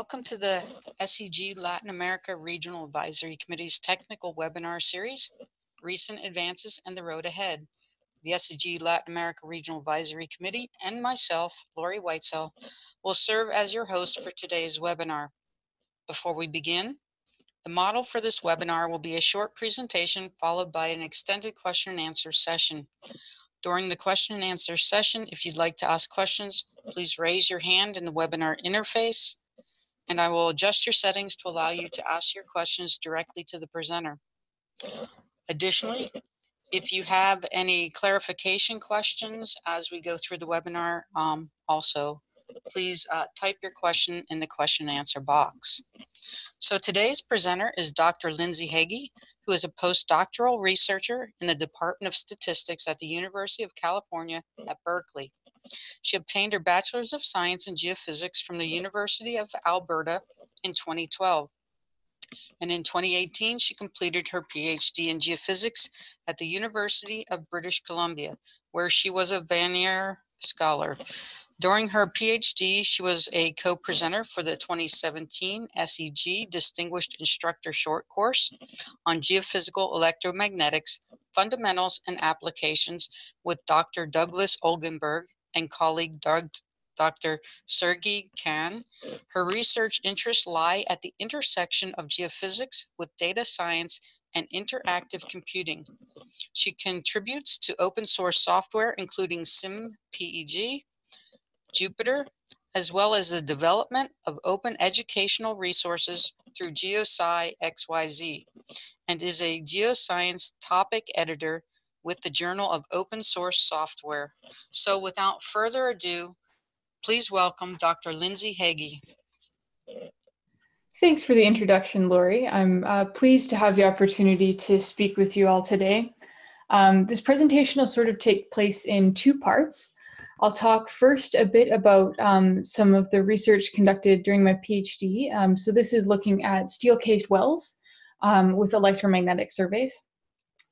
Welcome to the SEG Latin America Regional Advisory Committee's Technical Webinar Series, Recent Advances and the Road Ahead. The SEG Latin America Regional Advisory Committee and myself, Lori Whitesell, will serve as your host for today's webinar. Before we begin, the model for this webinar will be a short presentation followed by an extended question and answer session. During the question and answer session, if you'd like to ask questions, please raise your hand in the webinar interface, and I will adjust your settings to allow you to ask your questions directly to the presenter. Additionally, if you have any clarification questions as we go through the webinar, please type your question in the question and answer box. So today's presenter is Dr. Lindsay Heggie, who is a postdoctoral researcher in the Department of Statistics at the University of California at Berkeley. She obtained her Bachelor's of Science in Geophysics from the University of Alberta in 2012. And in 2018, she completed her PhD in Geophysics at the University of British Columbia, where she was a Vanier Scholar. During her PhD, she was a co-presenter for the 2017 SEG Distinguished Instructor Short Course on Geophysical Electromagnetics, Fundamentals and Applications with Dr. Douglas Olgenberg and colleague Dr. Sergey Khan. Her research interests lie at the intersection of geophysics with data science and interactive computing. She contributes to open source software, including SimPEG, Jupyter, as well as the development of open educational resources through GeoSci XYZ, and is a geoscience topic editor with the Journal of Open Source Software. So without further ado, please welcome Dr. Lindsay Heggie. Thanks for the introduction, Lori. I'm pleased to have the opportunity to speak with you all today. This presentation will sort of take place in two parts. I'll talk first a bit about some of the research conducted during my PhD. So this is looking at steel-cased wells with electromagnetic surveys.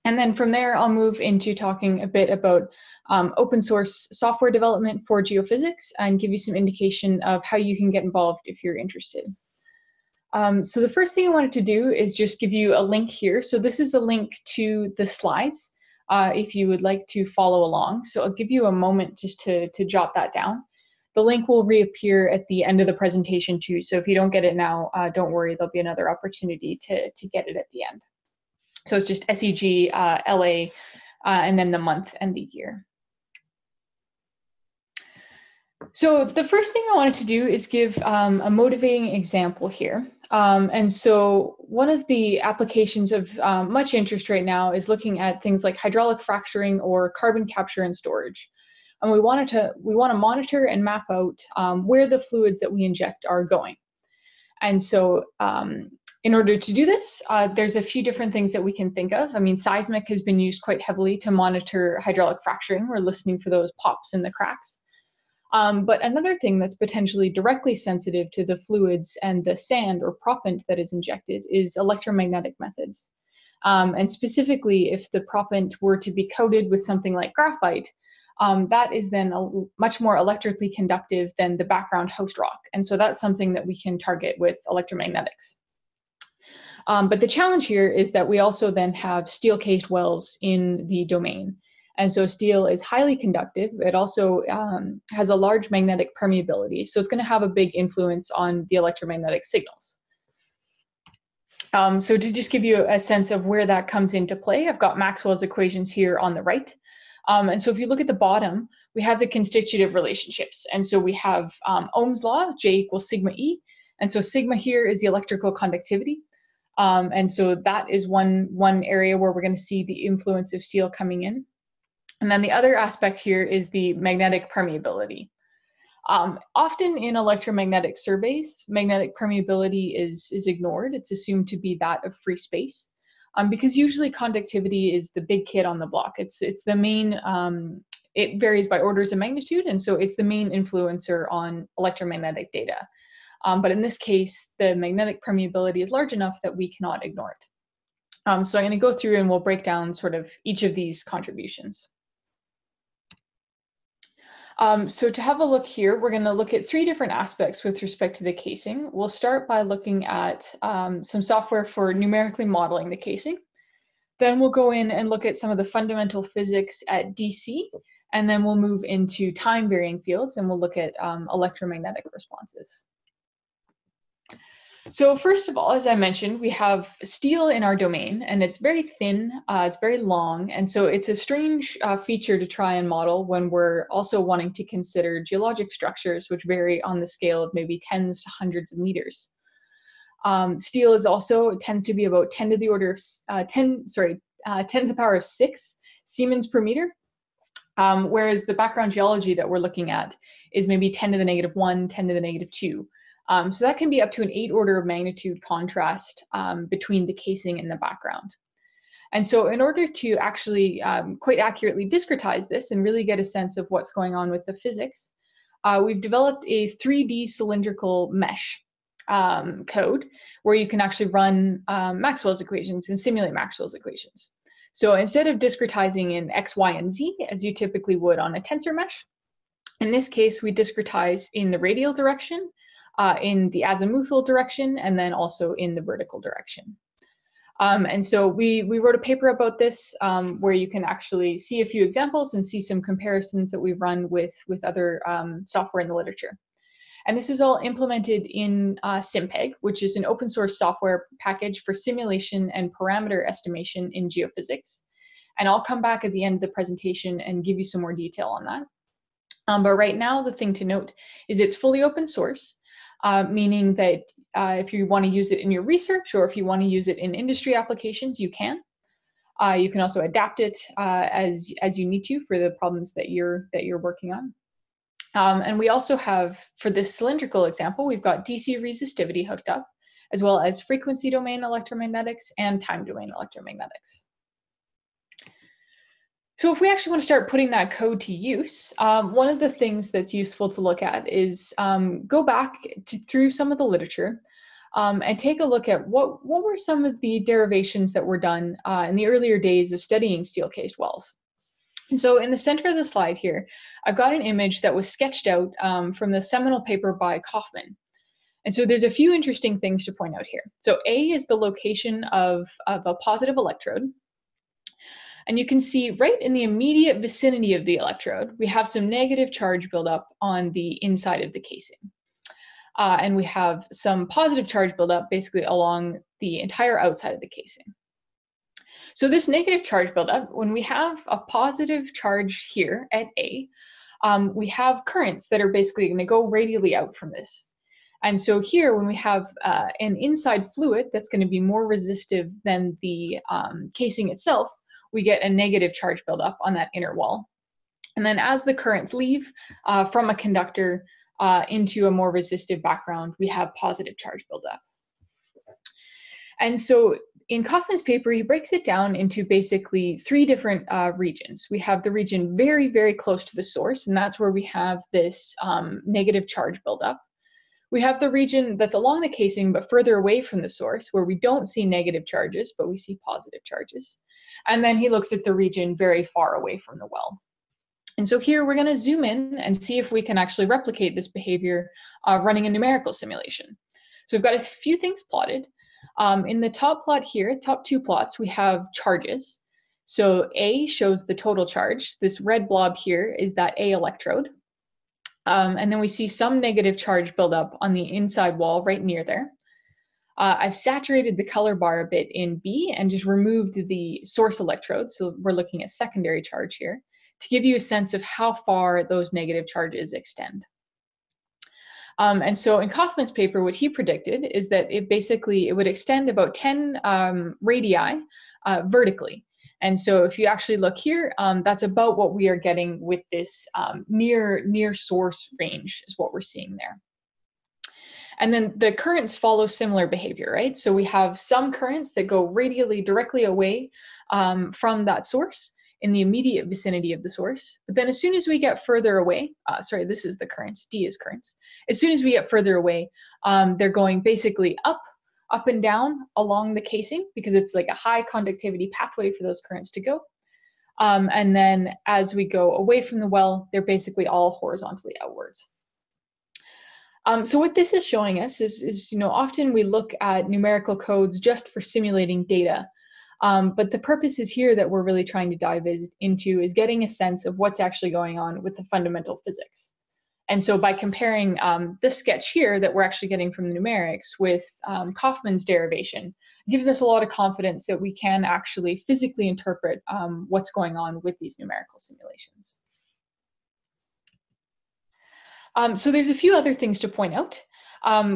And then from there, I'll move into talking a bit about open source software development for geophysics and give you some indication of how you can get involved if you're interested. So the first thing I wanted to do is just give you a link here. So this is a link to the slides if you would like to follow along. So I'll give you a moment just to jot that down. The link will reappear at the end of the presentation too. So if you don't get it now, don't worry, there'll be another opportunity to get it at the end. So it's just SEG, LA, and then the month and the year. So the first thing I wanted to do is give a motivating example here. And so one of the applications of much interest right now is looking at things like hydraulic fracturing or carbon capture and storage. And we want to monitor and map out where the fluids that we inject are going. And so in order to do this, there's a few different things that we can think of. I mean, seismic has been used quite heavily to monitor hydraulic fracturing. We're listening for those pops in the cracks. But another thing that's potentially directly sensitive to the fluids and the sand or proppant that is injected is electromagnetic methods. And specifically, if the proppant were to be coated with something like graphite, that is then much more electrically conductive than the background host rock. And so that's something that we can target with electromagnetics. But the challenge here is that we also then have steel-cased wells in the domain. And so steel is highly conductive. It also has a large magnetic permeability. So it's going to have a big influence on the electromagnetic signals. So to just give you a sense of where that comes into play, I've got Maxwell's equations here on the right. And so if you look at the bottom, we have the constitutive relationships. And so we have Ohm's law, J equals sigma E. And so sigma here is the electrical conductivity. And so that is one area where we're going to see the influence of steel coming in. And then the other aspect here is the magnetic permeability. Often in electromagnetic surveys, magnetic permeability is ignored. It's assumed to be that of free space because usually conductivity is the big kid on the block. It's the main, it varies by orders of magnitude, and so it's the main influencer on electromagnetic data. But in this case, the magnetic permeability is large enough that we cannot ignore it. So I'm going to go through and we'll break down sort of each of these contributions. So to have a look here, we're going to look at three different aspects with respect to the casing. We'll start by looking at some software for numerically modeling the casing. Then we'll go in and look at some of the fundamental physics at DC, and then we'll move into time varying fields and we'll look at electromagnetic responses. So first of all, as I mentioned, we have steel in our domain, and it's very thin, it's very long, and so it's a strange feature to try and model when we're also wanting to consider geologic structures, which vary on the scale of maybe tens to hundreds of meters. Steel is also tends to be about 10 to the order of 10 to the power of 6 Siemens per meter, whereas the background geology that we're looking at is maybe 10 to the negative 1, 10 to the negative 2. So that can be up to an 8 order of magnitude contrast between the casing and the background. And so in order to actually quite accurately discretize this and really get a sense of what's going on with the physics, we've developed a 3D cylindrical mesh code where you can actually run Maxwell's equations and simulate Maxwell's equations. So instead of discretizing in X, Y, and Z, as you typically would on a tensor mesh, in this case, we discretize in the radial direction, in the azimuthal direction, and then also in the vertical direction. And so we wrote a paper about this where you can actually see a few examples and see some comparisons that we've run with other software in the literature. And this is all implemented in SimPEG, which is an open source software package for simulation and parameter estimation in geophysics. And I'll come back at the end of the presentation and give you some more detail on that. But right now, the thing to note is it's fully open source. Meaning that if you want to use it in your research or if you want to use it in industry applications, you can. You can also adapt it as you need to for the problems that you're working on. And we also have, for this cylindrical example, we've got DC resistivity hooked up, as well as frequency domain electromagnetics and time domain electromagnetics. So if we actually want to start putting that code to use, one of the things that's useful to look at is go back through some of the literature and take a look at what were some of the derivations that were done in the earlier days of studying steel-cased wells. And so in the center of the slide here, I've got an image that was sketched out from the seminal paper by Kaufman. And so there's a few interesting things to point out here. So A is the location of a positive electrode. And you can see right in the immediate vicinity of the electrode, we have some negative charge buildup on the inside of the casing. And we have some positive charge buildup basically along the entire outside of the casing. So this negative charge buildup, when we have a positive charge here at A, we have currents that are basically going to go radially out from this. And so here, when we have an inside fluid that's going to be more resistive than the casing itself, we get a negative charge buildup on that inner wall. And then as the currents leave from a conductor into a more resistive background, we have positive charge buildup. And so in Kaufman's paper, he breaks it down into basically three different regions. We have the region very, very close to the source, and that's where we have this negative charge buildup. We have the region that's along the casing, but further away from the source, where we don't see negative charges, but we see positive charges. And then he looks at the region very far away from the well. And so here we're going to zoom in and see if we can actually replicate this behavior running a numerical simulation. So we've got a few things plotted. In the top plot here, top two plots, we have charges. So A shows the total charge. This red blob here is that A electrode. And then we see some negative charge buildup on the inside wall right near there. I've saturated the color bar a bit in B and just removed the source electrode. So we're looking at secondary charge here to give you a sense of how far those negative charges extend. And so in Kaufman's paper, what he predicted is that it would extend about 10 radii vertically. And so if you actually look here, that's about what we are getting with this near source range is what we're seeing there. And then the currents follow similar behavior, right? So we have some currents that go radially directly away from that source in the immediate vicinity of the source. But then as soon as we get further away, sorry, this is the currents, D is currents. As soon as we get further away, they're going basically up and down along the casing because it's like a high conductivity pathway for those currents to go. And then as we go away from the well, they're basically all horizontally outwards. So what this is showing us is often we look at numerical codes just for simulating data. But the purposes here that we're really trying to dive into is getting a sense of what's actually going on with the fundamental physics. And so by comparing this sketch here that we're actually getting from the numerics with Kaufman's derivation, it gives us a lot of confidence that we can actually physically interpret what's going on with these numerical simulations. So there's a few other things to point out.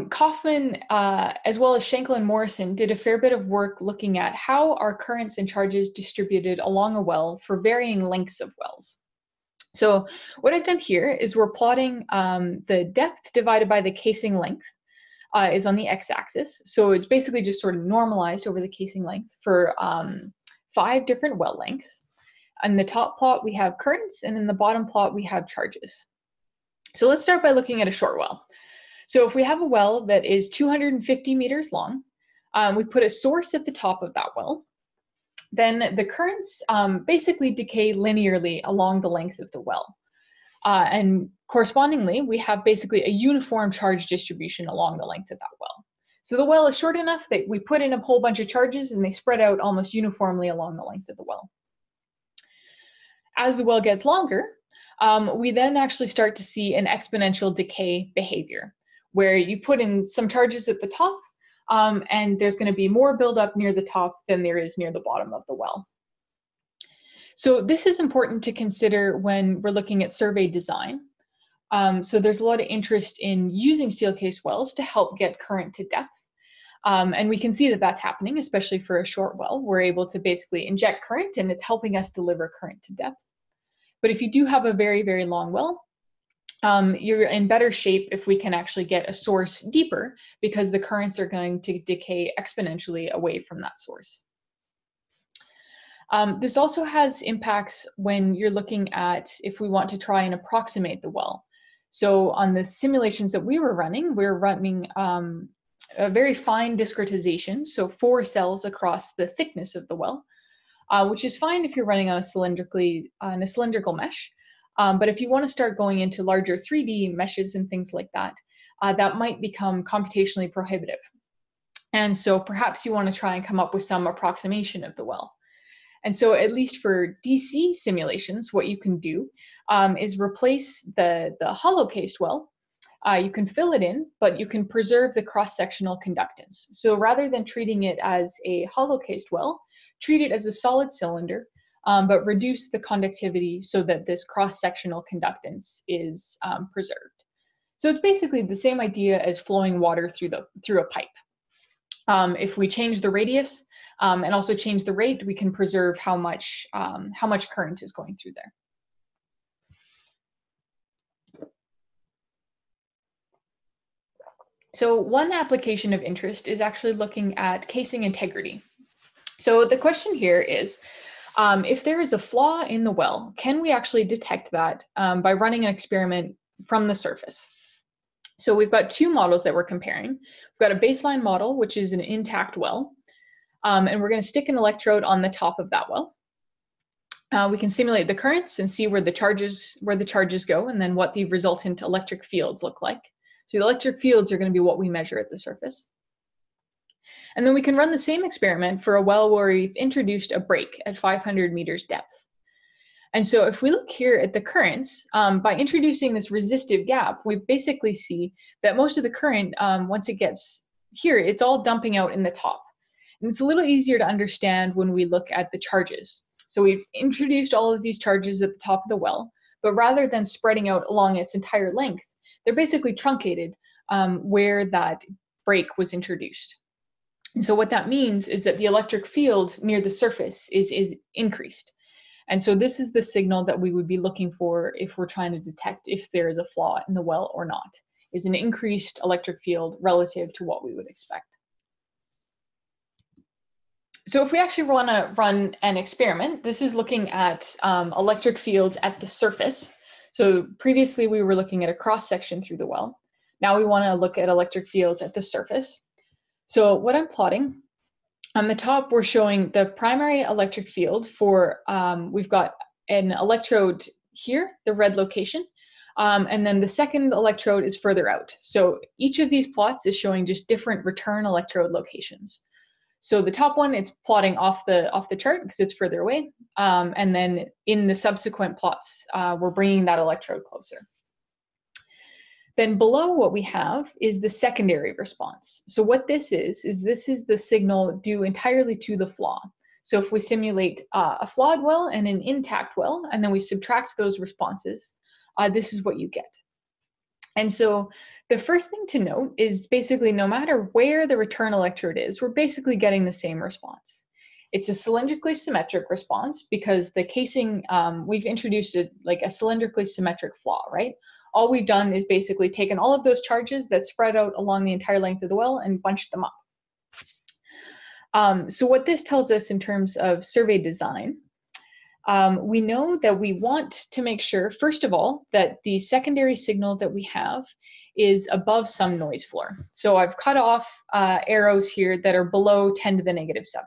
Kaufman, as well as Schenkel and Morrison, did a fair bit of work looking at how are currents and charges distributed along a well for varying lengths of wells. So what I've done here is we're plotting the depth divided by the casing length is on the x-axis. So it's basically just sort of normalized over the casing length for 5 different well lengths. In the top plot, we have currents, and in the bottom plot, we have charges. So let's start by looking at a short well. So if we have a well that is 250 meters long, we put a source at the top of that well. Then the currents basically decay linearly along the length of the well. And correspondingly, we have basically a uniform charge distribution along the length of that well. So the well is short enough that we put in a whole bunch of charges and they spread out almost uniformly along the length of the well. As the well gets longer, we then actually start to see an exponential decay behavior, where you put in some charges at the top, and there's going to be more buildup near the top than there is near the bottom of the well. So this is important to consider when we're looking at survey design. So there's a lot of interest in using steel case wells to help get current to depth. And we can see that that's happening, especially for a short well. We're able to basically inject current, and it's helping us deliver current to depth. But if you do have a very, very long well, you're in better shape if we can actually get a source deeper, because the currents are going to decay exponentially away from that source. This also has impacts when you're looking at if we want to try and approximate the well. So on the simulations that we're running a very fine discretization, so 4 cells across the thickness of the well, which is fine if you're running on a cylindrical mesh. But if you want to start going into larger 3D meshes and things like that, that might become computationally prohibitive. And so perhaps you want to try and come up with some approximation of the well. And so at least for DC simulations, what you can do is replace the hollow cased well. You can fill it in, but you can preserve the cross-sectional conductance. So rather than treating it as a hollow cased well, treat it as a solid cylinder, but reduce the conductivity so that this cross-sectional conductance is preserved. So it's basically the same idea as flowing water through a pipe. If we change the radius and also change the rate, we can preserve how much current is going through there. So one application of interest is actually looking at casing integrity. So the question here is, if there is a flaw in the well, can we actually detect that by running an experiment from the surface? So we've got 2 models that we're comparing. We've got a baseline model, which is an intact well, and we're going to stick an electrode on the top of that well. We can simulate the currents and see where the charges go, and then what the resultant electric fields look like. So the electric fields are going to be what we measure at the surface. And then we can run the same experiment for a well where we've introduced a break at 500 meters depth. And so if we look here at the currents, by introducing this resistive gap, we basically see that most of the current, once it gets here, it's all dumping out in the top. And it's a little easier to understand when we look at the charges. So we've introduced all of these charges at the top of the well, but rather than spreading out along its entire length, they're basically truncated where that break was introduced. And so what that means is that the electric field near the surface is increased. And so this is the signal that we would be looking for if we're trying to detect if there is a flaw in the well or not, is an increased electric field relative to what we would expect. So if we actually want to run an experiment, this is looking at electric fields at the surface. So previously we were looking at a cross section through the well. Now we want to look at electric fields at the surface. So what I'm plotting On the top, we're showing the primary electric field for, we've got an electrode here, the red location, and then the second electrode is further out. So each of these plots is showing just different return electrode locations. So the top one, it's plotting off the chart because it's further away. And then in the subsequent plots, we're bringing that electrode closer. Then below what we have is the secondary response. So what this is this is the signal due entirely to the flaw. So if we simulate a flawed well and an intact well, and then we subtract those responses, this is what you get. And so the first thing to note is basically no matter where the return electrode is, we're basically getting the same response. It's a cylindrically symmetric response because the casing, we've introduced like a cylindrically symmetric flaw, right? All we've done is basically taken all of those charges that spread out along the entire length of the well and bunched them up. So what this tells us in terms of survey design, we know that we want to make sure, first of all, that the secondary signal that we have is above some noise floor. So I've cut off arrows here that are below 10 to the negative 7.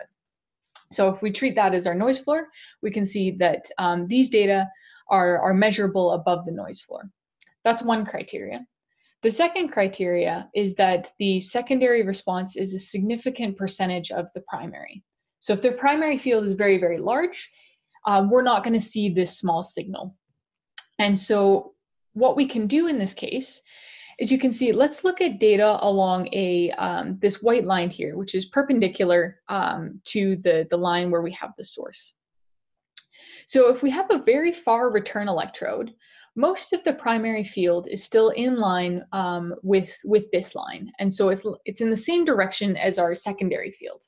So if we treat that as our noise floor, we can see that these data are measurable above the noise floor. That's one criteria. The second criteria is that the secondary response is a significant percentage of the primary. So if the primary field is very, very large, we're not going to see this small signal. And so what we can do in this case is you can see, let's look at data along this white line here, which is perpendicular to the line where we have the source. So if we have a very far return electrode, most of the primary field is still in line with this line. And so it's in the same direction as our secondary field.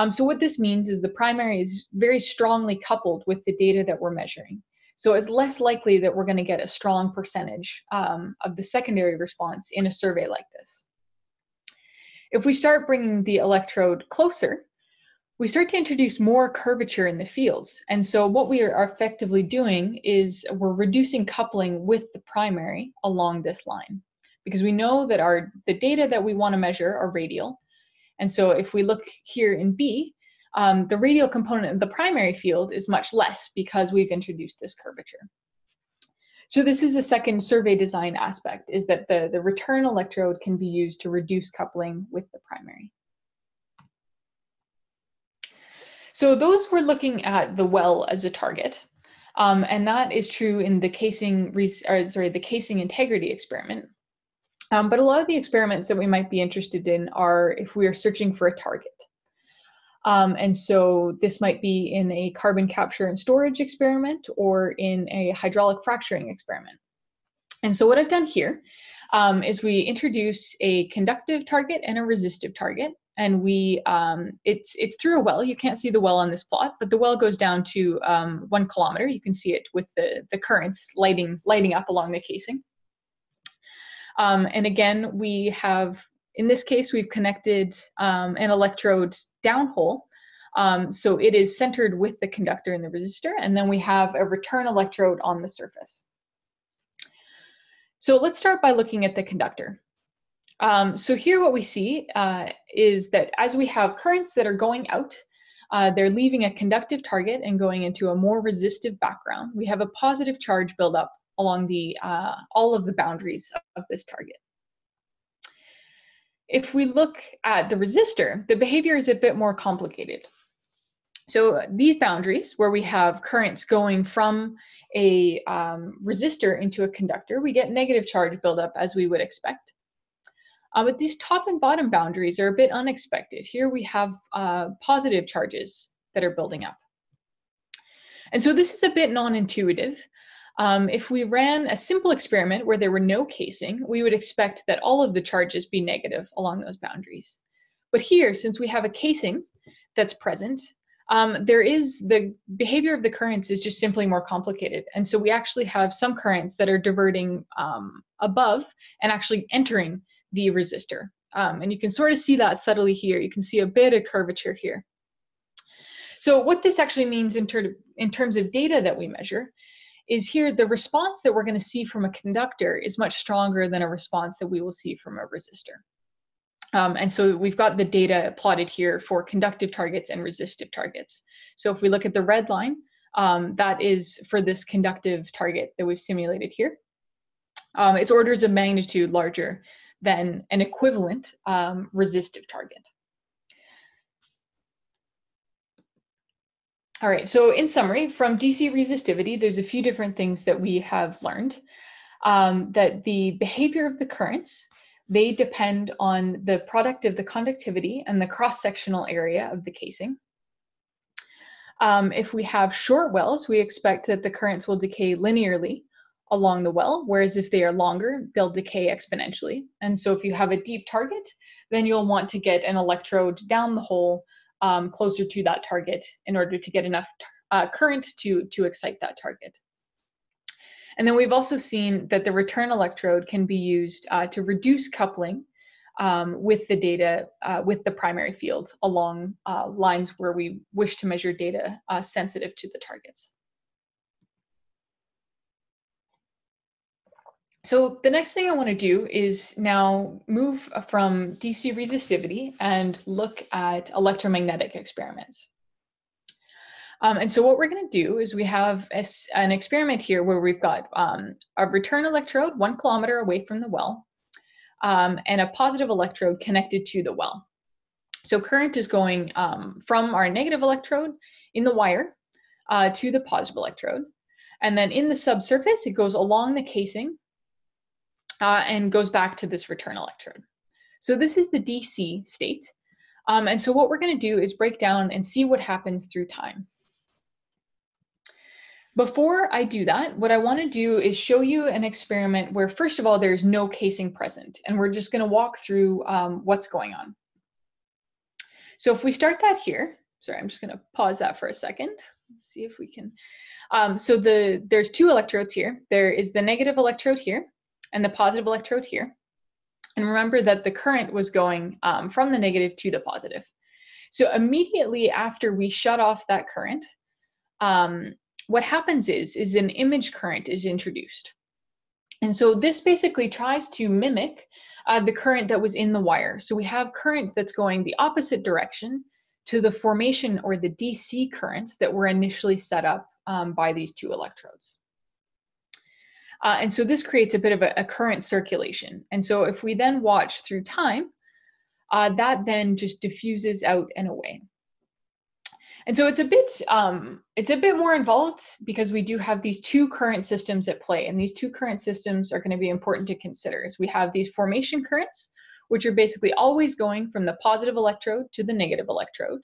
So what this means is the primary is very strongly coupled with the data that we're measuring. So it's less likely that we're going to get a strong percentage of the secondary response in a survey like this. If we start bringing the electrode closer, we start to introduce more curvature in the fields. And so what we are effectively doing is we're reducing coupling with the primary along this line, because we know that the data that we want to measure are radial. And so if we look here in B, the radial component of the primary field is much less because we've introduced this curvature. So this is a second survey design aspect, is that the return electrode can be used to reduce coupling with the primary. So those were looking at the well as a target, and that is true in the casing integrity experiment. But a lot of the experiments that we might be interested in are if we are searching for a target. And so this might be in a carbon capture and storage experiment or in a hydraulic fracturing experiment. And so what I've done here is we introduce a conductive target and a resistive target. And it's through a well. You can't see the well on this plot, but the well goes down to 1 kilometer. You can see it with the currents lighting up along the casing. And again, we have, in this case, we've connected an electrode downhole. So it is centered with the conductor and the resistor, and then we have a return electrode on the surface. So let's start by looking at the conductor. So here what we see is that as we have currents that are going out, they're leaving a conductive target and going into a more resistive background. We have a positive charge buildup along all of the boundaries of this target. If we look at the resistor, the behavior is a bit more complicated. So these boundaries, where we have currents going from a resistor into a conductor, we get negative charge buildup as we would expect. But these top and bottom boundaries are a bit unexpected. Here we have positive charges that are building up. And so this is a bit non-intuitive. If we ran a simple experiment where there were no casing, we would expect that all of the charges be negative along those boundaries. But here, since we have a casing that's present, the behavior of the currents is just simply more complicated. And so we actually have some currents that are diverting above and actually entering the resistor. And you can sort of see that subtly here. You can see a bit of curvature here. So what this actually means in terms of data that we measure is here the response that we're going to see from a conductor is much stronger than a response that we will see from a resistor. And so we've got the data plotted here for conductive targets and resistive targets. So if we look at the red line, that is for this conductive target that we've simulated here. It's orders of magnitude larger than an equivalent resistive target. All right, so in summary, from DC resistivity, there's a few different things that we have learned. That the behavior of the currents, they depend on the product of the conductivity and the cross-sectional area of the casing. If we have short wells, we expect that the currents will decay linearly along the well, whereas if they are longer, they'll decay exponentially. And so if you have a deep target, then you'll want to get an electrode down the hole closer to that target in order to get enough current to excite that target. And then we've also seen that the return electrode can be used to reduce coupling with the data, with the primary field along lines where we wish to measure data sensitive to the targets. So the next thing I want to do is now move from DC resistivity and look at electromagnetic experiments. And so what we're going to do is we have an experiment here where we've got a return electrode 1 kilometer away from the well and a positive electrode connected to the well. So current is going from our negative electrode in the wire to the positive electrode. And then in the subsurface, it goes along the casing and goes back to this return electrode. So this is the DC state. And so what we're going to do is break down and see what happens through time. Before I do that, what I want to do is show you an experiment where, first of all, there's no casing present, and we're just going to walk through what's going on. So if we start that here, sorry, I'm just going to pause that for a second. Let's see if we can. So there's 2 electrodes here. There is the negative electrode here and the positive electrode here. And remember that the current was going from the negative to the positive. So immediately after we shut off that current, what happens is an image current is introduced. And so this basically tries to mimic the current that was in the wire. So we have current that's going the opposite direction to the formation or the DC currents that were initially set up by these 2 electrodes. And so this creates a bit of a current circulation. And so if we then watch through time, that then just diffuses out and away. And so it's a bit more involved because we do have these 2 current systems at play, and these 2 current systems are going to be important to consider. As we have these formation currents, which are basically always going from the positive electrode to the negative electrode,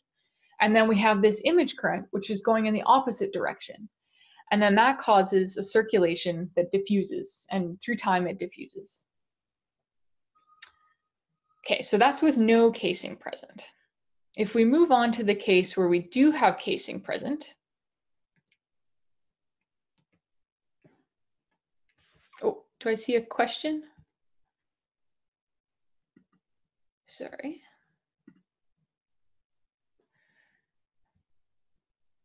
and then we have this image current, which is going in the opposite direction, and then that causes a circulation that diffuses, and through time it diffuses. Okay, so that's with no casing present. If we move on to the case where we do have casing present, oh, do I see a question? Sorry.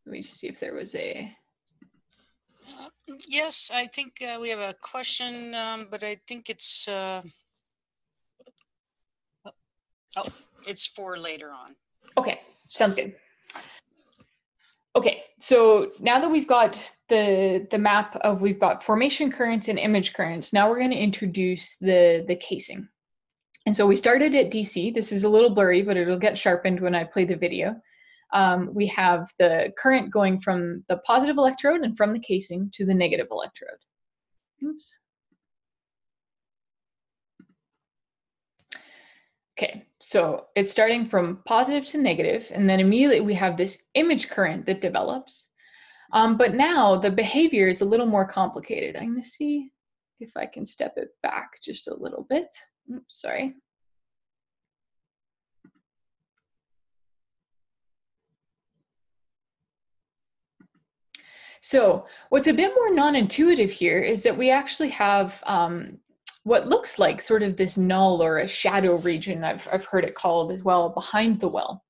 Let me just see if there was a... Yes, I think we have a question, but I think it's... Oh, it's for later on. Okay, sounds good. Okay, so now that we've got the map of, we've got formation currents and image currents, now we're going to introduce the casing. And so we started at DC. This is a little blurry, but it'll get sharpened when I play the video. We have the current going from the positive electrode and from the casing to the negative electrode. Oops. Okay, so it's starting from positive to negative, and then immediately we have this image current that develops. But now the behavior is a little more complicated. I'm going to see if I can step it back just a little bit. Oops, sorry. So what's a bit more non-intuitive here is that we actually have what looks like sort of this null or a shadow region, I've heard it called as well, behind the well.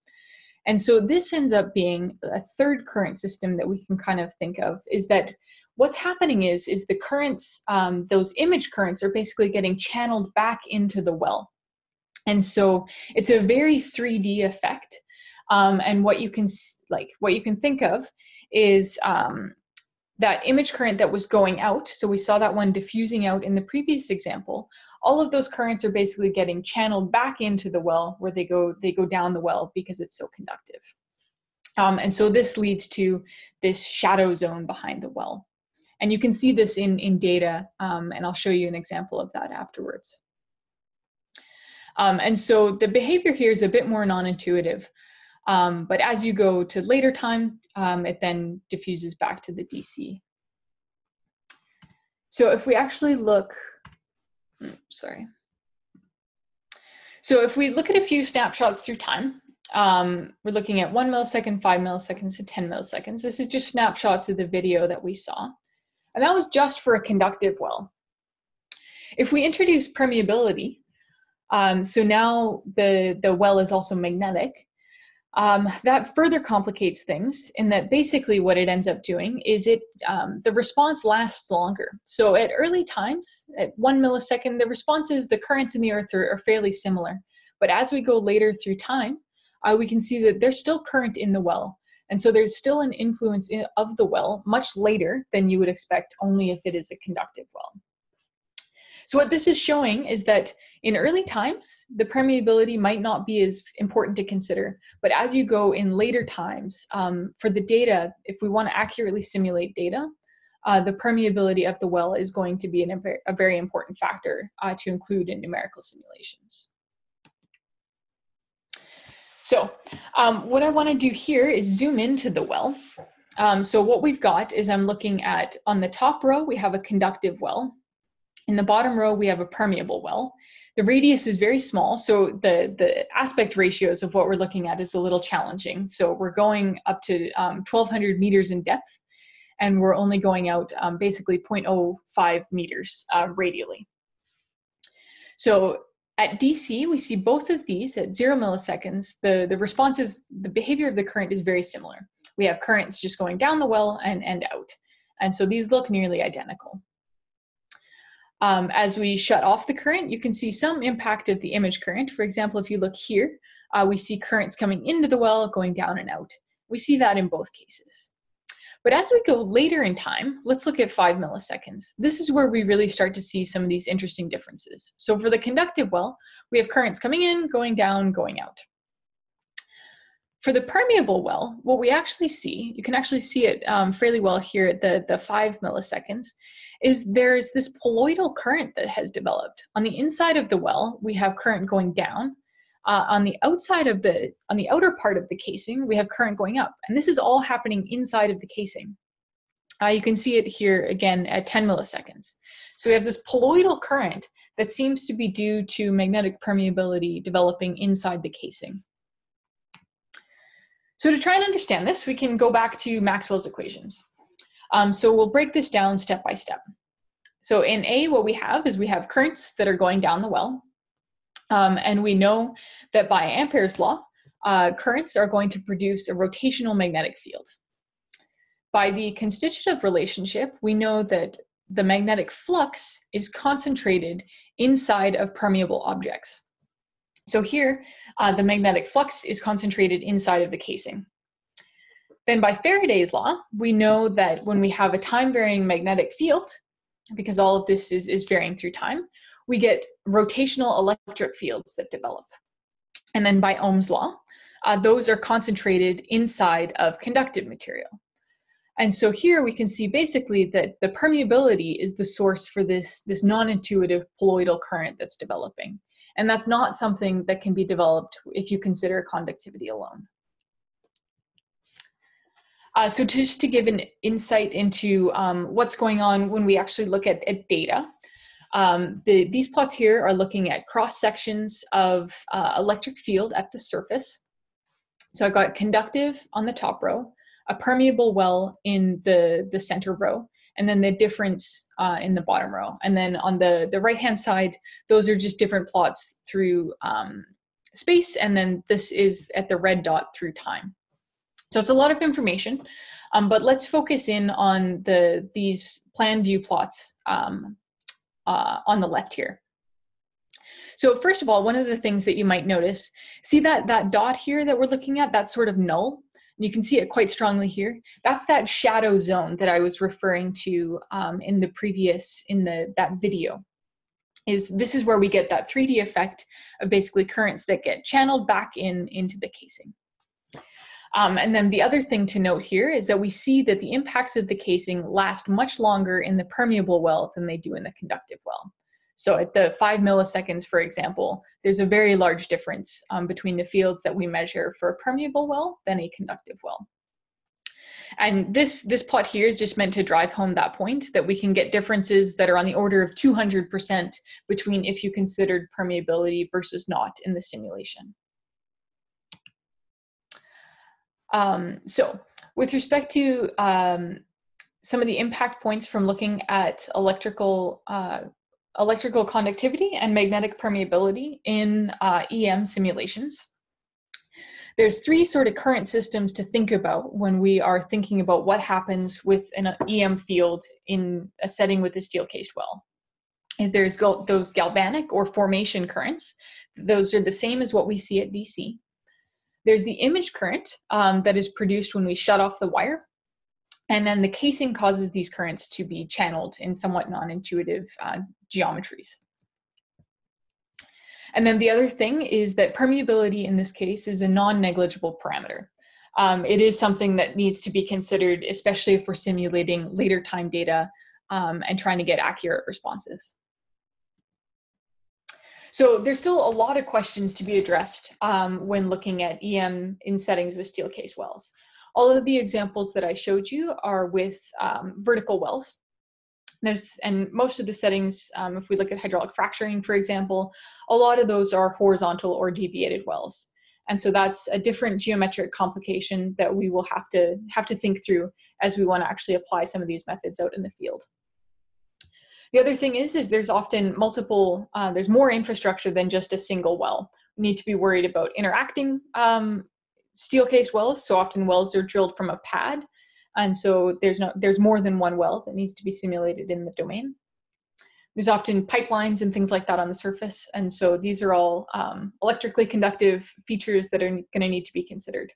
And so this ends up being a third current system that we can kind of think of, is that what's happening is the currents, those image currents are basically getting channeled back into the well. And so it's a very 3D effect. And what you can think of is that image current that was going out. So we saw that one diffusing out in the previous example. All of those currents are basically getting channeled back into the well, where they go down the well because it's so conductive. And so this leads to this shadow zone behind the well. And you can see this in data, and I'll show you an example of that afterwards. And so the behavior here is a bit more non-intuitive, but as you go to later time, it then diffuses back to the DC. So if we actually look, So if we look at a few snapshots through time, we're looking at 1 millisecond, 5 milliseconds, to 10 milliseconds. This is just snapshots of the video that we saw. And that was just for a conductive well. If we introduce permeability, so now the well is also magnetic, that further complicates things in that basically what it ends up doing is the response lasts longer. So at early times, at 1 millisecond, the currents in the earth are fairly similar. But as we go later through time, we can see that there's still current in the well. And so there's still an influence of the well much later than you would expect only if it is a conductive well. So what this is showing is that in early times, the permeability might not be as important to consider, but as you go in later times, for the data, if we want to accurately simulate data, the permeability of the well is going to be a very important factor to include in numerical simulations. So what I want to do here is zoom into the well. So what we've got is I'm looking at, on the top row, we have a conductive well. In the bottom row, we have a permeable well. The radius is very small, so the aspect ratios of what we're looking at is a little challenging. So we're going up to 1,200 meters in depth, and we're only going out basically 0.05 meters radially. So at DC, we see both of these at 0 milliseconds. The responses, the behavior of the current is very similar. We have currents just going down the well and out. And so these look nearly identical. As we shut off the current, you can see some impact of the image current. For example, if you look here, we see currents coming into the well, going down and out. We see that in both cases. But as we go later in time, let's look at 5 milliseconds. This is where we really start to see some of these interesting differences. So for the conductive well, we have currents coming in, going down, going out. For the permeable well, what we actually see, you can actually see it fairly well here at the 5 milliseconds, is there's this poloidal current that has developed. On the inside of the well, we have current going down. On the outer part of the casing, we have current going up. And this is all happening inside of the casing. You can see it here again at 10 milliseconds. So we have this poloidal current that seems to be due to magnetic permeability developing inside the casing. So to try and understand this, we can go back to Maxwell's equations. So we'll break this down step by step. So in A, what we have is we have currents that are going down the well. And we know that by Ampere's law, currents are going to produce a rotational magnetic field. By the constitutive relationship, we know that the magnetic flux is concentrated inside of permeable objects. So here, the magnetic flux is concentrated inside of the casing. Then by Faraday's law, we know that when we have a time-varying magnetic field, because all of this is varying through time, we get rotational electric fields that develop. And then by Ohm's law, those are concentrated inside of conductive material. And so here we can see basically that the permeability is the source for this non-intuitive poloidal current that's developing. And that's not something that can be developed if you consider conductivity alone. So just to give an insight into what's going on when we actually look at data, these plots here are looking at cross sections of electric field at the surface. So I've got conductive on the top row, a permeable well in the center row, and then the difference in the bottom row. And then on the right-hand side, those are just different plots through space, and then this is at the red dot through time. So it's a lot of information, but let's focus in on these plan view plots on the left here. So first of all, one of the things that you might notice, see that dot here that we're looking at, that's sort of null. And you can see it quite strongly here. That's that shadow zone that I was referring to in that video. This is where we get that 3D effect of basically currents that get channeled back into the casing. And then the other thing to note here is that we see that the impacts of the casing last much longer in the permeable well than they do in the conductive well. So at the 5 milliseconds, for example, there's a very large difference between the fields that we measure for a permeable well than a conductive well. And this plot here is just meant to drive home that point, that we can get differences that are on the order of 200% between if you considered permeability versus not in the simulation. So with respect to some of the impact points from looking at electrical conductivity and magnetic permeability in EM simulations, there's 3 sort of current systems to think about when we are thinking about what happens with an EM field in a setting with a steel-cased well. If there's those galvanic or formation currents, those are the same as what we see at DC. There's the image current that is produced when we shut off the wire. And then the casing causes these currents to be channeled in somewhat non-intuitive geometries. And then the other thing is that permeability in this case is a non-negligible parameter. It is something that needs to be considered, especially if we're simulating later time data and trying to get accurate responses. So there's still a lot of questions to be addressed when looking at EM in settings with steel-cased wells. All of the examples that I showed you are with vertical wells. And most of the settings, if we look at hydraulic fracturing, for example, a lot of those are horizontal or deviated wells. And so that's a different geometric complication that we will have to think through as we want to actually apply some of these methods out in the field. The other thing is there's often multiple, there's more infrastructure than just a single well. We need to be worried about interacting steel-cased wells. So often wells are drilled from a pad. And so there's more than one well that needs to be simulated in the domain. There's often pipelines and things like that on the surface. And so these are all electrically conductive features that are going to need to be considered.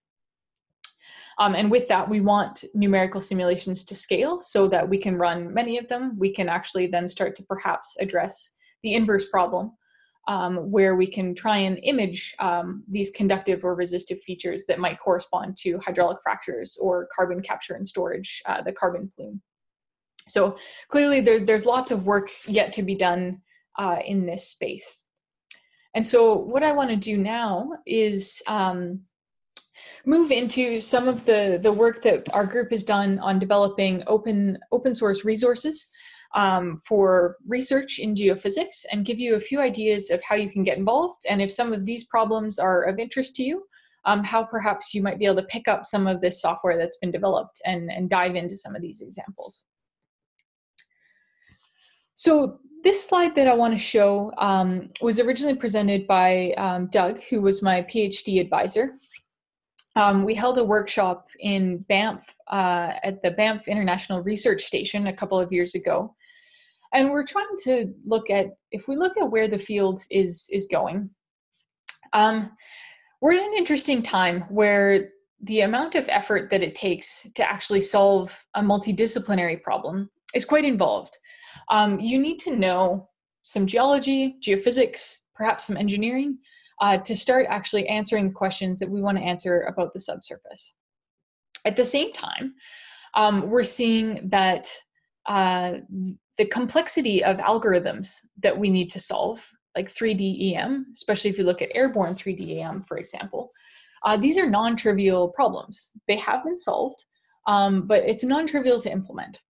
And with that, we want numerical simulations to scale so that we can run many of them. We can actually then start to perhaps address the inverse problem, where we can try and image these conductive or resistive features that might correspond to hydraulic fractures or carbon capture and storage, the carbon plume. So clearly there's lots of work yet to be done in this space. And so what I want to do now is move into some of the work that our group has done on developing open source resources for research in geophysics, and give you a few ideas of how you can get involved, and if some of these problems are of interest to you, how perhaps you might be able to pick up some of this software that's been developed and dive into some of these examples. So this slide that I want to show was originally presented by Doug, who was my PhD advisor. We held a workshop in Banff at the Banff International Research Station a couple of years ago. And we're trying to look at, if we look at where the field is going, we're in an interesting time where the amount of effort that it takes to actually solve a multidisciplinary problem is quite involved. You need to know some geology, geophysics, perhaps some engineering, to start actually answering the questions that we want to answer about the subsurface. At the same time, we're seeing that the complexity of algorithms that we need to solve, like 3D EM, especially if you look at airborne 3D EM, for example, these are non-trivial problems. They have been solved, but it's non-trivial to implement.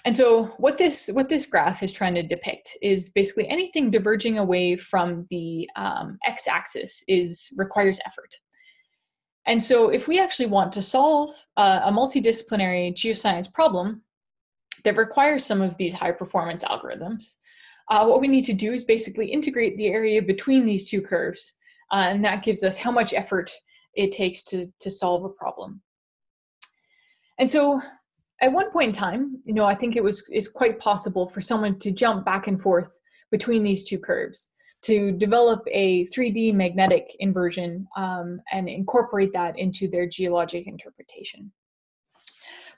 And so what this graph is trying to depict is basically anything diverging away from the x-axis requires effort. And so if we actually want to solve a multidisciplinary geoscience problem that requires some of these high performance algorithms, what we need to do is basically integrate the area between these two curves. And that gives us how much effort it takes to solve a problem. And so at one point in time, I think it's quite possible for someone to jump back and forth between these two curves. to develop a 3D magnetic inversion and incorporate that into their geologic interpretation.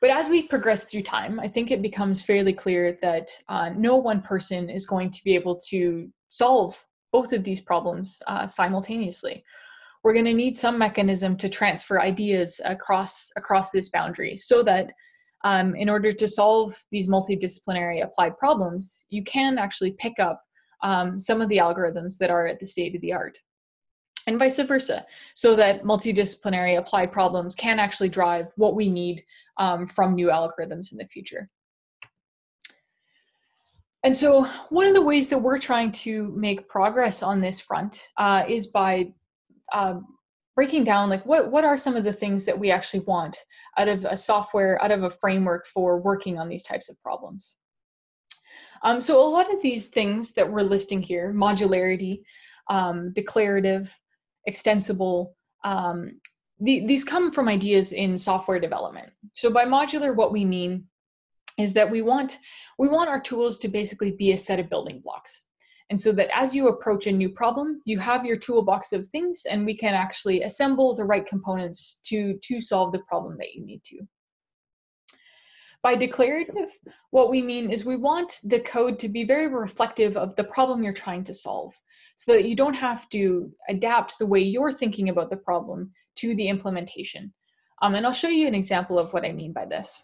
But as we progress through time, I think it becomes fairly clear that no one person is going to be able to solve both of these problems simultaneously. We're going to need some mechanism to transfer ideas across this boundary so that in order to solve these multidisciplinary applied problems, you can actually pick up some of the algorithms that are at the state of the art, and vice versa, so that multidisciplinary applied problems can actually drive what we need from new algorithms in the future. And so one of the ways that we're trying to make progress on this front is by breaking down, like, what are some of the things that we actually want out of a software, out of a framework for working on these types of problems. So a lot of these things that we're listing here, modularity, declarative, extensible, these come from ideas in software development. So by modular, what we mean is that we want our tools to basically be a set of building blocks. And so that as you approach a new problem, you have your toolbox of things, and we can actually assemble the right components to solve the problem that you need to. By declarative, what we mean is we want the code to be very reflective of the problem you're trying to solve, so that you don't have to adapt the way you're thinking about the problem to the implementation. And I'll show you an example of what I mean by this.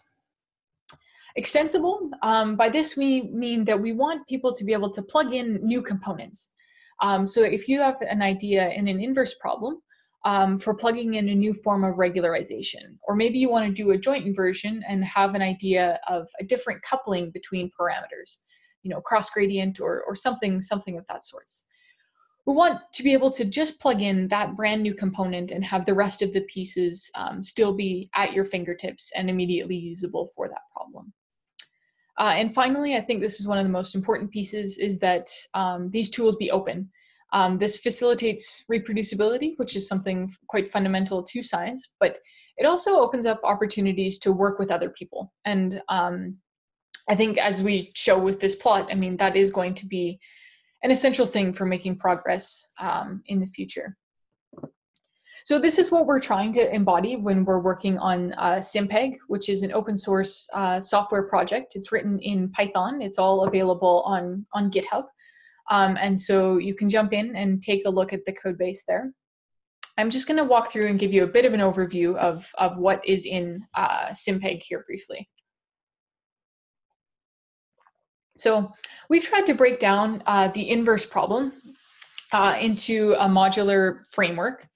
Extensible, by this we mean that we want people to be able to plug in new components. So if you have an idea in an inverse problem for plugging in a new form of regularization, or maybe you want to do a joint inversion and have an idea of a different coupling between parameters, cross gradient or something of that sort. We want to be able to just plug in that brand new component and have the rest of the pieces still be at your fingertips and immediately usable for that problem. And finally, I think this is one of the most important pieces, is that these tools be open. This facilitates reproducibility, which is something quite fundamental to science, but it also opens up opportunities to work with other people. And I think, as we show with this plot, I mean, that is going to be an essential thing for making progress in the future. So this is what we're trying to embody when we're working on SimPEG, which is an open source software project. It's written in Python. It's all available on GitHub. And so you can jump in and take a look at the code base there. I'm just going to walk through and give you a bit of an overview of what is in SimPEG here briefly. So we've tried to break down the inverse problem into a modular framework.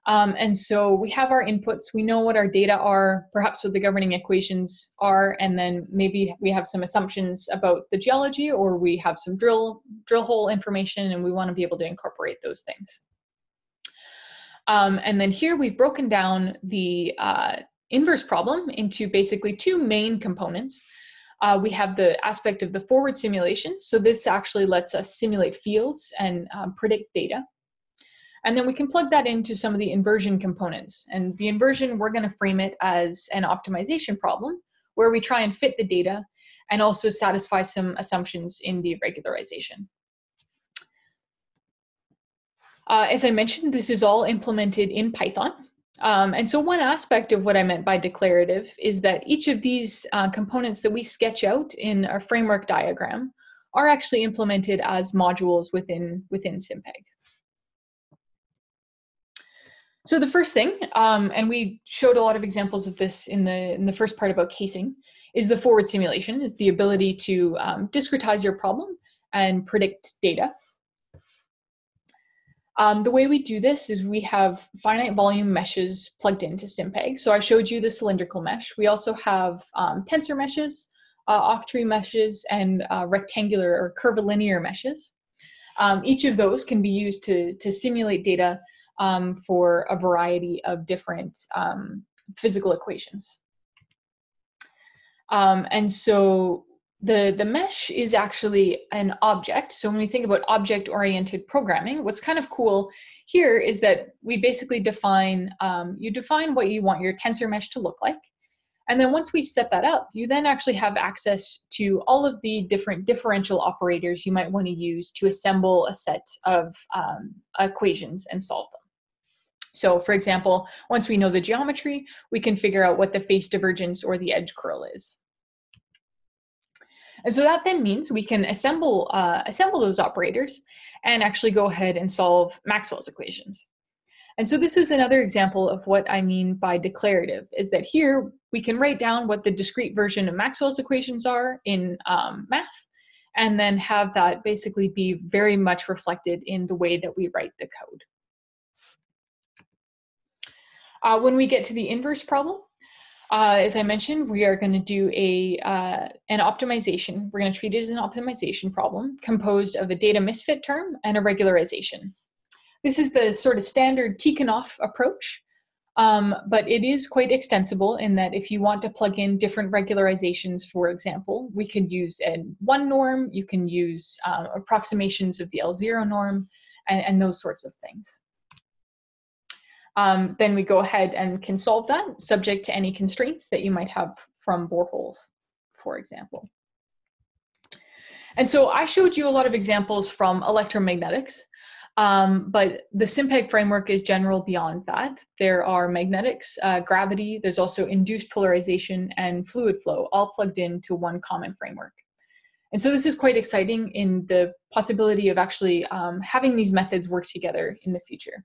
And so we have our inputs, we know what our data are, perhaps what the governing equations are, and then maybe we have some assumptions about the geology, or we have some drill hole information, and we want to be able to incorporate those things. And then here we've broken down the inverse problem into basically two main components. We have the aspect of the forward simulation. So this actually lets us simulate fields and predict data. And then we can plug that into some of the inversion components. And the inversion, we're going to frame it as an optimization problem, where we try and fit the data and also satisfy some assumptions in the regularization. As I mentioned, this is all implemented in Python. And so one aspect of what I meant by declarative is that each of these components that we sketch out in our framework diagram are actually implemented as modules within SimPEG. So the first thing, and we showed a lot of examples of this in the first part about casing, is the forward simulation, is the ability to discretize your problem and predict data. The way we do this is we have finite volume meshes plugged into SimPEG. So I showed you the cylindrical mesh. We also have tensor meshes, octree meshes, and rectangular or curvilinear meshes. Each of those can be used to simulate data for a variety of different physical equations. And so the mesh is actually an object. So when we think about object-oriented programming, what's kind of cool here is that we basically define, you define what you want your tensor mesh to look like. And then once we've set that up, you then actually have access to all of the different differential operators you might want to use to assemble a set of equations and solve them. So for example, once we know the geometry, we can figure out what the phase divergence or the edge curl is. And so that then means we can assemble those operators and actually go ahead and solve Maxwell's equations. And so this is another example of what I mean by declarative, is that here we can write down what the discrete version of Maxwell's equations are in math, and then have that basically be very much reflected in the way that we write the code. When we get to the inverse problem, as I mentioned, we are going to do an optimization. We're going to treat it as an optimization problem composed of a data misfit term and a regularization. This is the sort of standard Tikhonov approach, but it is quite extensible in that if you want to plug in different regularizations, for example, we could use a 1 norm, you can use approximations of the L0 norm, and those sorts of things. Then we go ahead and can solve that subject to any constraints that you might have from boreholes, for example. And so I showed you a lot of examples from electromagnetics, but the SimPEG framework is general beyond that. There are magnetics, gravity, there's also induced polarization and fluid flow, all plugged into one common framework. And so this is quite exciting in the possibility of actually having these methods work together in the future.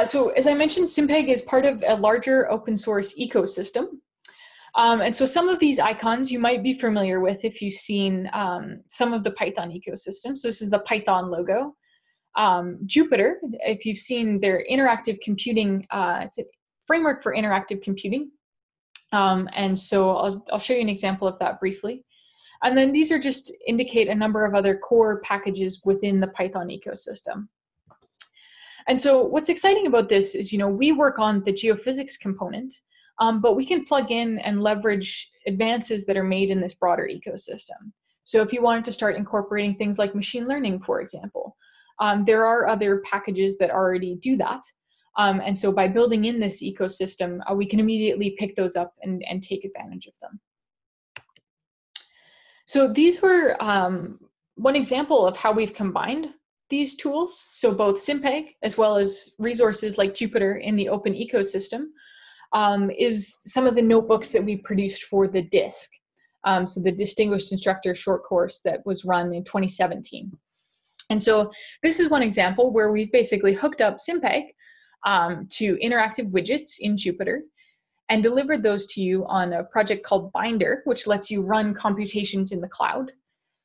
So as I mentioned, SimPEG is part of a larger open source ecosystem. And so some of these icons you might be familiar with if you've seen some of the Python ecosystem. So this is the Python logo. Jupyter, if you've seen their interactive computing, it's a framework for interactive computing. And so I'll show you an example of that briefly. And then these are just indicate a number of other core packages within the Python ecosystem. And so what's exciting about this is, we work on the geophysics component, but we can plug in and leverage advances that are made in this broader ecosystem. So if you wanted to start incorporating things like machine learning, for example, there are other packages that already do that. And so by building in this ecosystem, we can immediately pick those up and take advantage of them. So these were one example of how we've combined these tools. So both SimPEG as well as resources like Jupyter in the open ecosystem is some of the notebooks that we produced for the DISC. So the Distinguished Instructor short course that was run in 2017. And so this is one example where we've basically hooked up SimPEG to interactive widgets in Jupyter and delivered those to you on a project called Binder, which lets you run computations in the cloud,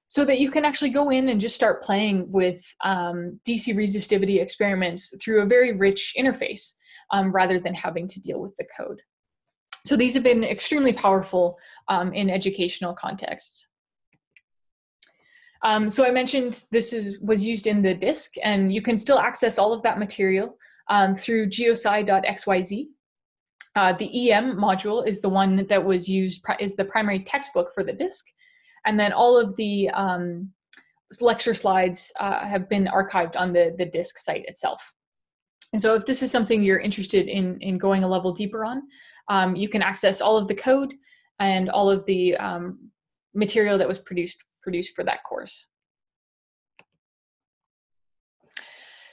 so that you can actually go in and just start playing with DC resistivity experiments through a very rich interface rather than having to deal with the code. So these have been extremely powerful in educational contexts. So I mentioned this was used in the DISC, and you can still access all of that material through geosci.xyz. The EM module is the one that was used, is the primary textbook for the DISC. And then all of the lecture slides have been archived on the DISC site itself. And so if this is something you're interested in going a level deeper on, you can access all of the code and all of the material that was produced for that course.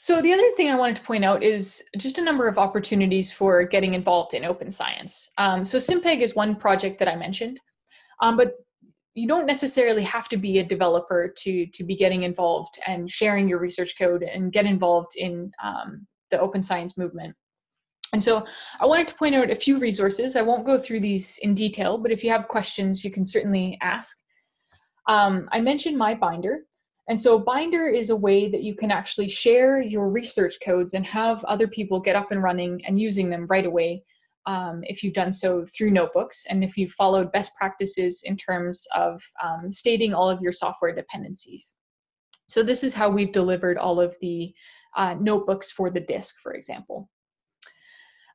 So the other thing I wanted to point out is just a number of opportunities for getting involved in open science. So SimPEG is one project that I mentioned, but you don't necessarily have to be a developer to be getting involved and sharing your research code and get involved in the open science movement. And so I wanted to point out a few resources. I won't go through these in detail, but if you have questions, you can certainly ask. I mentioned my Binder. And so Binder is a way that you can actually share your research codes and have other people get up and running and using them right away if you've done so through notebooks and if you've followed best practices in terms of stating all of your software dependencies. So this is how we've delivered all of the notebooks for the DISC, for example.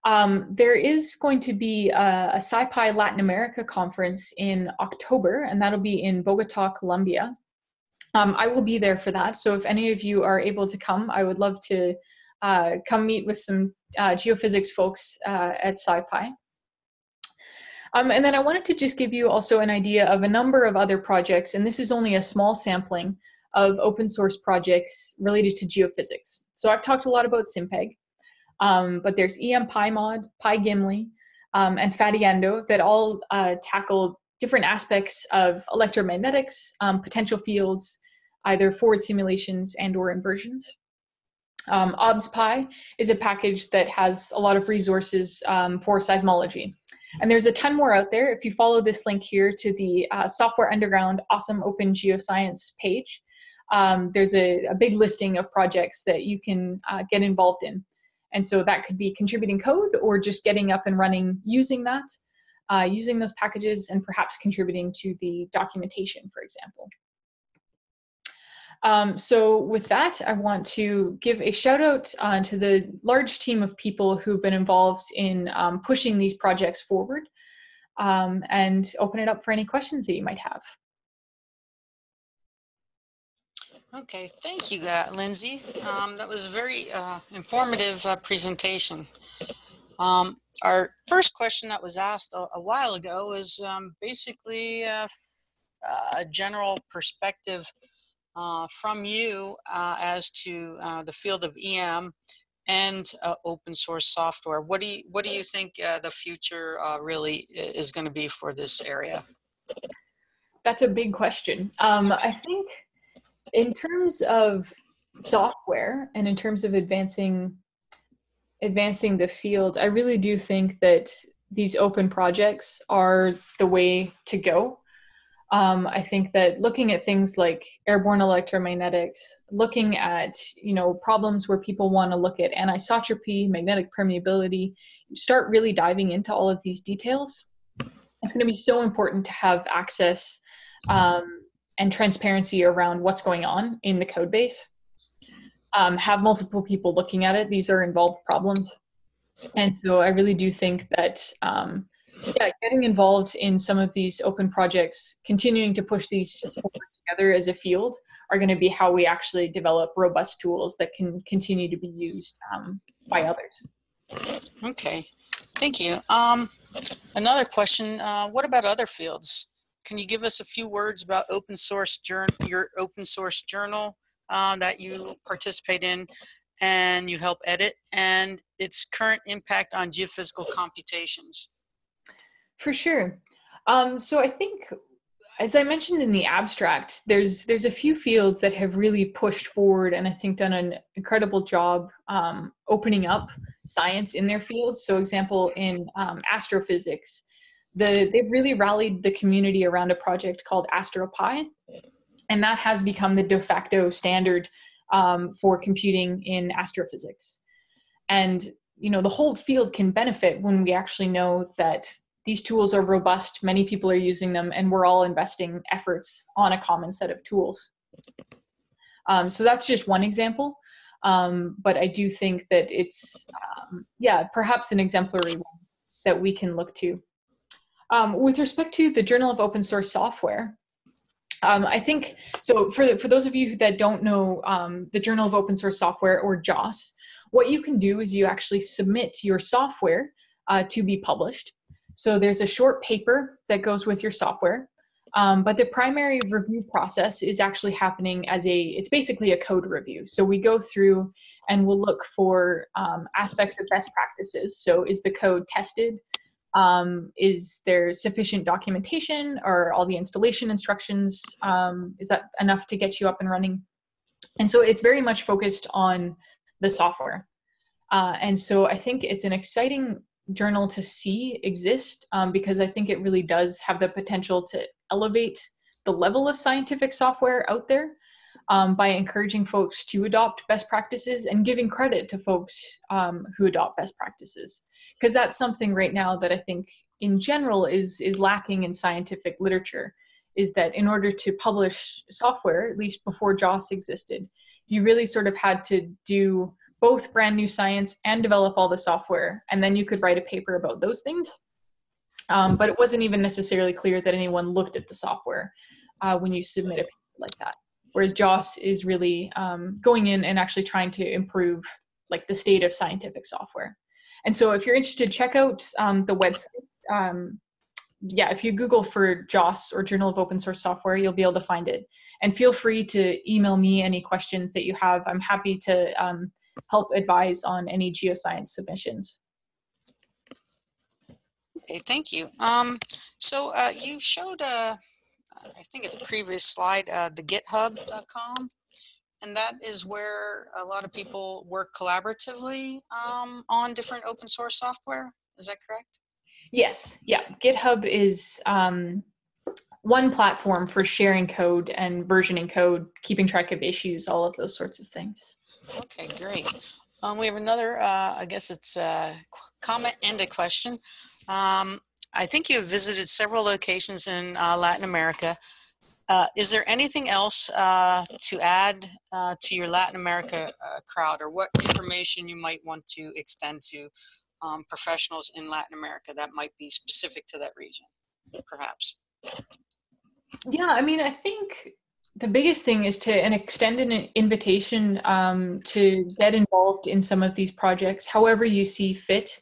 There is going to be a SciPy Latin America conference in October, and that'll be in Bogota, Colombia. I will be there for that, so if any of you are able to come, I would love to come meet with some geophysics folks at SciPy. And then I wanted to just give you also an idea of a number of other projects, and this is only a small sampling of open source projects related to geophysics. So I've talked a lot about SimPEG, but there's EMPyMod, PyGimli, and Fadiendo that all tackle different aspects of electromagnetics, potential fields, either forward simulations and or inversions. OBSPy is a package that has a lot of resources for seismology. And there's a ton more out there. If you follow this link here to the Software Underground Awesome Open Geoscience page, there's a big listing of projects that you can get involved in. And so that could be contributing code or just getting up and running using that, using those packages, and perhaps contributing to the documentation, for example. So with that, I want to give a shout out to the large team of people who've been involved in pushing these projects forward, and open it up for any questions that you might have. Okay, thank you, Lindsay. That was a very informative presentation. Our first question that was asked a while ago was basically a general perspective from you as to the field of EM and open source software. What do you think the future really is going to be for this area? That's a big question. I think in terms of software and in terms of advancing the field, I really do think that these open projects are the way to go. I think that looking at things like airborne electromagnetics, looking at, problems where people want to look at anisotropy, magnetic permeability, start really diving into all of these details. It's going to be so important to have access and transparency around what's going on in the code base. Have multiple people looking at it. These are involved problems. And so I really do think that getting involved in some of these open projects, continuing to push these together as a field, are going to be how we actually develop robust tools that can continue to be used by others. Okay, thank you. Another question, what about other fields? Can you give us a few words about your open source journal that you participate in and you help edit, and its current impact on geophysical computations? For sure. So I think, as I mentioned in the abstract, there's a few fields that have really pushed forward and I think done an incredible job opening up science in their fields. So example, in astrophysics, they've really rallied the community around a project called Astropy, and that has become the de facto standard for computing in astrophysics. And the whole field can benefit when we actually know that these tools are robust, many people are using them, and we're all investing efforts on a common set of tools. So that's just one example, but I do think that it's, perhaps an exemplary one that we can look to. With respect to the Journal of Open Source Software, I think, so for those of you that don't know the Journal of Open Source Software, or JOSS, what you can do is you actually submit your software to be published. So there's a short paper that goes with your software, but the primary review process is actually happening it's basically a code review. So we go through and we'll look for aspects of best practices. So is the code tested? Is there sufficient documentation? Are all the installation instructions, is that enough to get you up and running? And so it's very much focused on the software. And so I think it's an exciting journal to see exist, because I think it really does have the potential to elevate the level of scientific software out there by encouraging folks to adopt best practices and giving credit to folks who adopt best practices. Because that's something right now that I think in general is lacking in scientific literature, is that in order to publish software, at least before JOSS existed, you really sort of had to do both brand new science and develop all the software, and then you could write a paper about those things. But it wasn't even necessarily clear that anyone looked at the software when you submit a paper like that. Whereas JOSS is really going in and actually trying to improve like the state of scientific software. And so if you're interested, check out the website. yeah, if you Google for JOSS or Journal of Open Source Software, you'll be able to find it. And feel free to email me any questions that you have. I'm happy to help advise on any geoscience submissions. Okay, thank you. So you showed, I think at the previous slide, the github.com, and that is where a lot of people work collaboratively on different open source software. Is that correct? Yes, yeah. GitHub is one platform for sharing code and versioning code, keeping track of issues, all of those sorts of things. Okay, great. We have another, I guess it's a comment and a question. I think you have visited several locations in Latin America. Is there anything else to add to your Latin America crowd, or what information you might want to extend to professionals in Latin America that might be specific to that region, perhaps? Yeah, I mean, I think the biggest thing is to extend an invitation to get involved in some of these projects, however you see fit.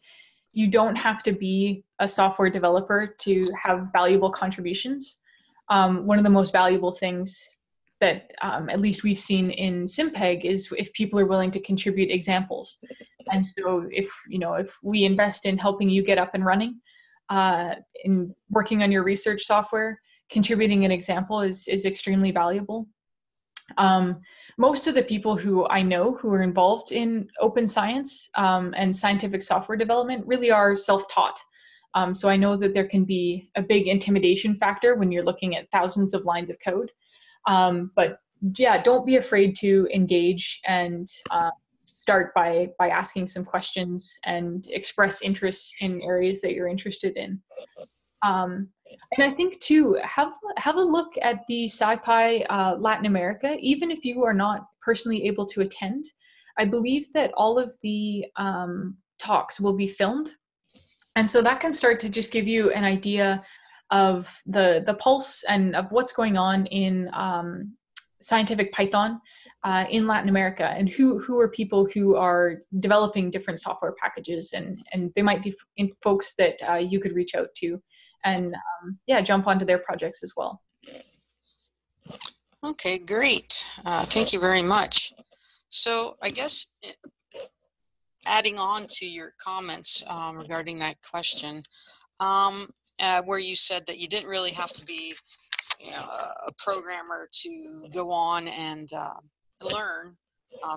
You don't have to be a software developer to have valuable contributions. One of the most valuable things that at least we've seen in SimPEG is if people are willing to contribute examples. And so if we invest in helping you get up and running, in working on your research software, contributing an example is extremely valuable. Most of the people who I know who are involved in open science and scientific software development really are self-taught. So I know that there can be a big intimidation factor when you're looking at thousands of lines of code. But yeah, don't be afraid to engage and start by asking some questions and express interest in areas that you're interested in. And I think too, have a look at the SciPy Latin America, even if you are not personally able to attend. I believe that all of the talks will be filmed. And so that can start to just give you an idea of the pulse and of what's going on in scientific Python in Latin America, and who are people who are developing different software packages, and they might be folks that you could reach out to and yeah, jump onto their projects as well. Okay, great. Thank you very much. So I guess adding on to your comments regarding that question, where you said that you didn't really have to be a programmer to go on and learn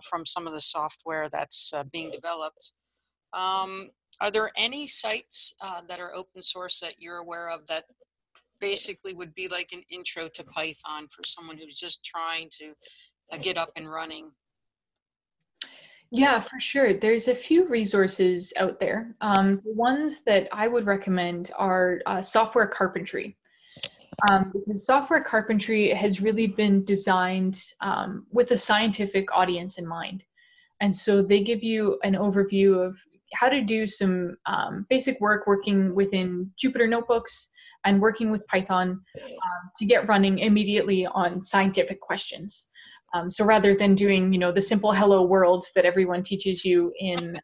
from some of the software that's being developed. Are there any sites that are open source that you're aware of that basically would be like an intro to Python for someone who's just trying to get up and running? Yeah, for sure. There's a few resources out there. The ones that I would recommend are software carpentry. Because software carpentry has really been designed with a scientific audience in mind. And so they give you an overview of how to do some basic work working within Jupyter notebooks and working with Python to get running immediately on scientific questions. So rather than doing, the simple hello world that everyone teaches you in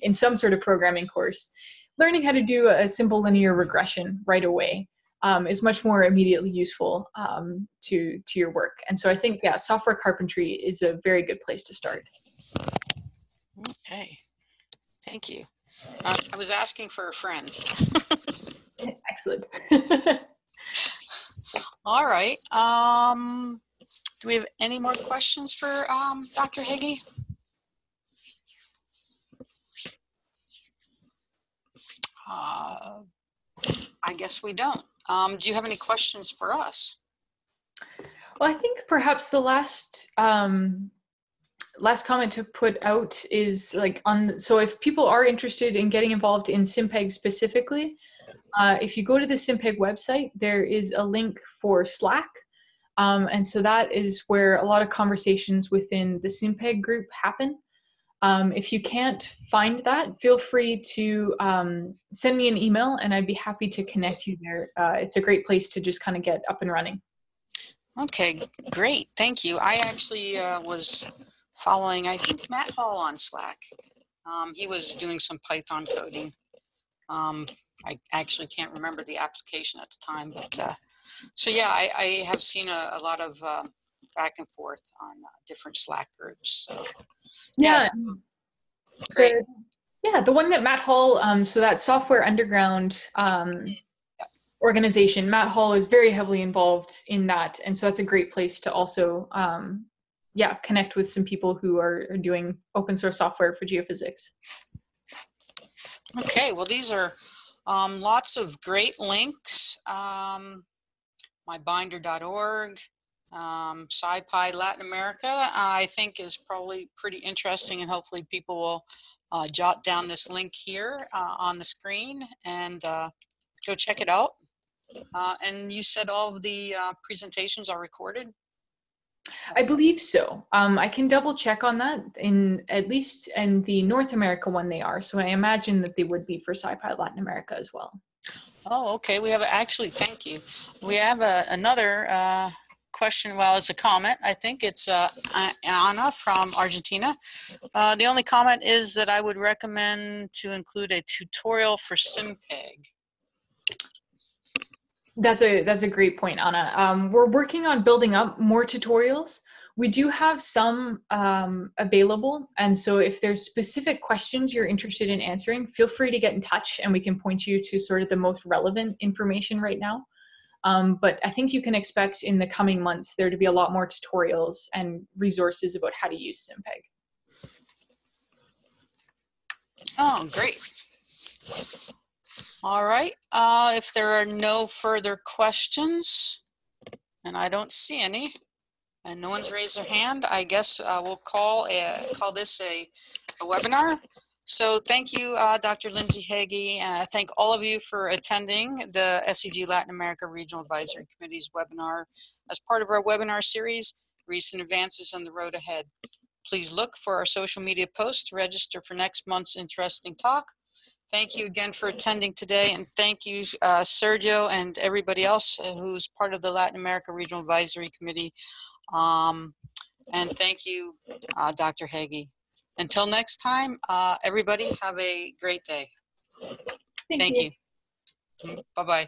in some sort of programming course, learning how to do a simple linear regression right away is much more immediately useful to your work. And so I think, yeah, software carpentry is a very good place to start. Okay, thank you. I was asking for a friend. Excellent. All right. Do we have any more questions for Dr. Heggie? I guess we don't. Do you have any questions for us? Well, I think perhaps the last comment to put out is so if people are interested in getting involved in SimPEG specifically, if you go to the SimPEG website, there is a link for Slack. And so that is where a lot of conversations within the SimPEG group happen. If you can't find that, feel free to send me an email and I'd be happy to connect you there. It's a great place to just kind of get up and running. Okay, great. Thank you. I actually was following, I think, Matt Hall on Slack. He was doing some Python coding I actually can't remember the application at the time, but so yeah, I have seen a lot of back and forth on different Slack groups. So Yeah, yes, great. the one that Matt Hall, so that Software Underground organization, Matt Hall is very heavily involved in that, and so that's a great place to also connect with some people who are doing open source software for geophysics. Okay, well, these are lots of great links. mybinder.org, SciPy Latin America, I think is probably pretty interesting, and hopefully people will jot down this link here on the screen and go check it out. And you said all of the presentations are recorded? I believe so. I can double check on that. At least in the North America one they are. So I imagine that they would be for SciPy Latin America as well. Oh, okay. We have actually, thank you. We have another question. Well, it's a comment. I think it's Anna from Argentina. The only comment is that I would recommend to include a tutorial for SimPEG. That's a great point, Anna. We're working on building up more tutorials. We do have some available, and so if there's specific questions you're interested in answering, feel free to get in touch and we can point you to sort of the most relevant information right now. But I think you can expect in the coming months there to be a lot more tutorials and resources about how to use SimPEG. Oh, great. All right. If there are no further questions, and I don't see any, and no one's raised their hand, I guess we'll call this a webinar. So thank you, Dr. Lindsay Heggie. Thank all of you for attending the SCG Latin America Regional Advisory Committee's webinar as part of our webinar series, Recent Advances on the Road Ahead. Please look for our social media posts to register for next month's interesting talk. Thank you again for attending today, and thank you, Sergio, and everybody else who's part of the Latin America Regional Advisory Committee. And thank you, Dr. Heggie. Until next time, everybody have a great day. Thank you. Bye-bye.